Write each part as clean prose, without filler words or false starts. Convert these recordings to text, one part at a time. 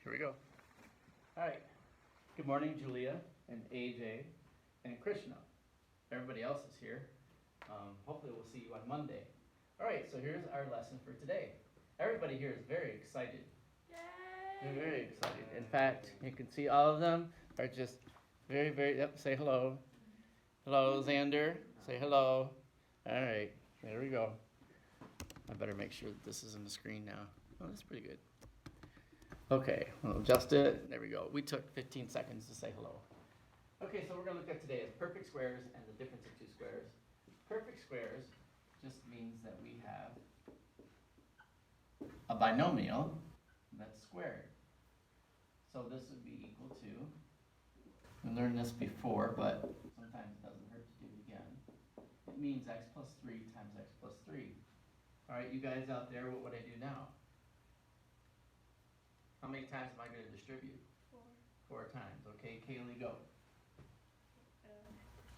Here we go. All right. Good morning, Julia and AJ and Krishna. Everybody else is here. Hopefully we'll see you on Monday. All right, so here's our lesson for today. Everybody here is very excited. Yay! They're very excited. In fact, you can see all of them are just yep, say hello. Hello, Xander. Say hello. All right, there we go. I better make sure that this is on the screen now. Oh, that's pretty good. Okay, we'll adjust it. There we go. We took 15 seconds to say hello. Okay, so we're going to look at today is perfect squares and the difference of two squares. Perfect squares just means that we have a binomial that's squared. So this would be equal to, we learned this before, but sometimes it doesn't hurt to do it again. It means x plus 3 times x plus 3. All right, you guys out there, what would I do now? How many times am I going to distribute? 4 times. Okay, Kaylee, go.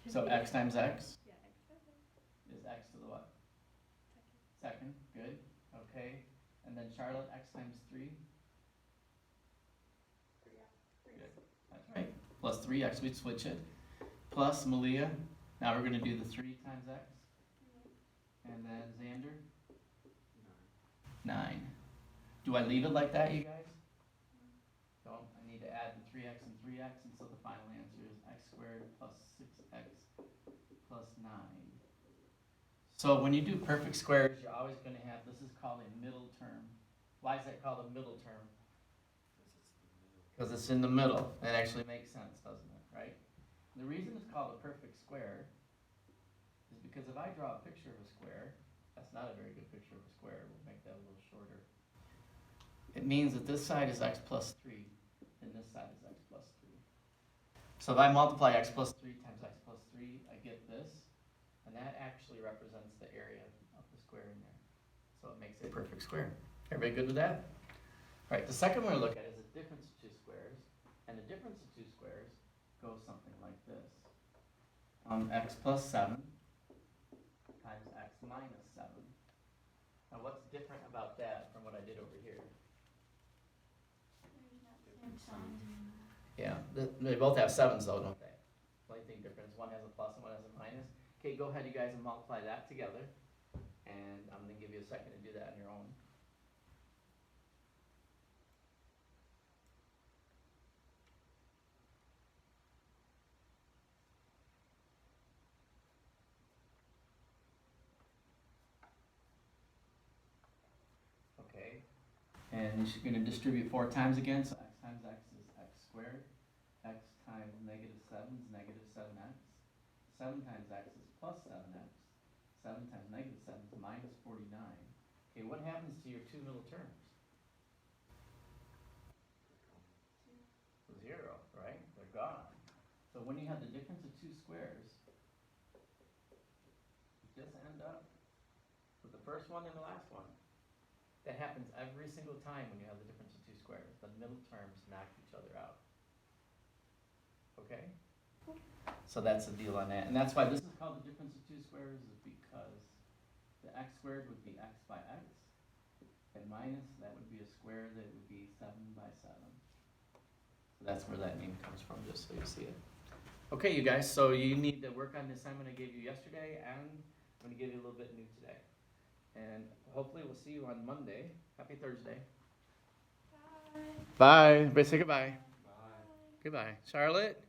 So x times x? Yeah, x times x. Is x to the what? Second. Good. Okay. And then Charlotte, x times 3? Good. That's right. Plus 3x, we'd switch it. Plus Malia. Now we're going to do the 3 times x. And then Xander? 9. Do I leave it like that, you guys? Don't. I need to add the 3x and 3x, and so the final answer is x squared plus 6x plus 9. So when you do perfect squares, you're always going to have, this is called a middle term. Why is that called a middle term? Because it's in the middle. That actually makes sense, doesn't it? Right? The reason it's called a perfect square is because if I draw a picture of a square, that's not a very good picture of a square. We'll make that a little shorter. It means that this side is x plus 3, and this side is x plus 3. So if I multiply x plus 3 times x plus 3, I get this, and that actually represents the area of the square in there. So it makes a perfect square. Everybody good with that? All right, the second one we look at is the difference of two squares, and the difference of two squares goes something like this. X plus 7 times x minus 7. Now what's different about that from what I did over here? Yeah, they both have 7s though, don't they? Only thing difference, one has a plus and one has a minus. Okay, go ahead you guys and multiply that together. And I'm going to give you a second to do that on your own. Okay, and you're going to distribute 4 times again, so x times x is x squared. X times negative 7 is negative 7x. 7 times x is plus 7x. 7 times negative 7 is minus 49. Okay, what happens to your two middle terms? 0, right? They're gone. So when you have the difference of two squares, you just end up with the first one and the last one. That happens every single time when you have the difference of two squares. The middle terms knock each other out. Okay? So that's the deal on that. And that's why this is called the difference of two squares, is because the x squared would be x by x, and minus, that would be a square that would be 7 by 7. So that's where that name comes from, just so you see it. Okay, you guys, so you need to work on the assignment I gave you yesterday, and I'm going to give you a little bit new today. And hopefully we'll see you on Monday. Happy Thursday. Bye. Bye. Everybody say goodbye. Bye. Goodbye. Charlotte?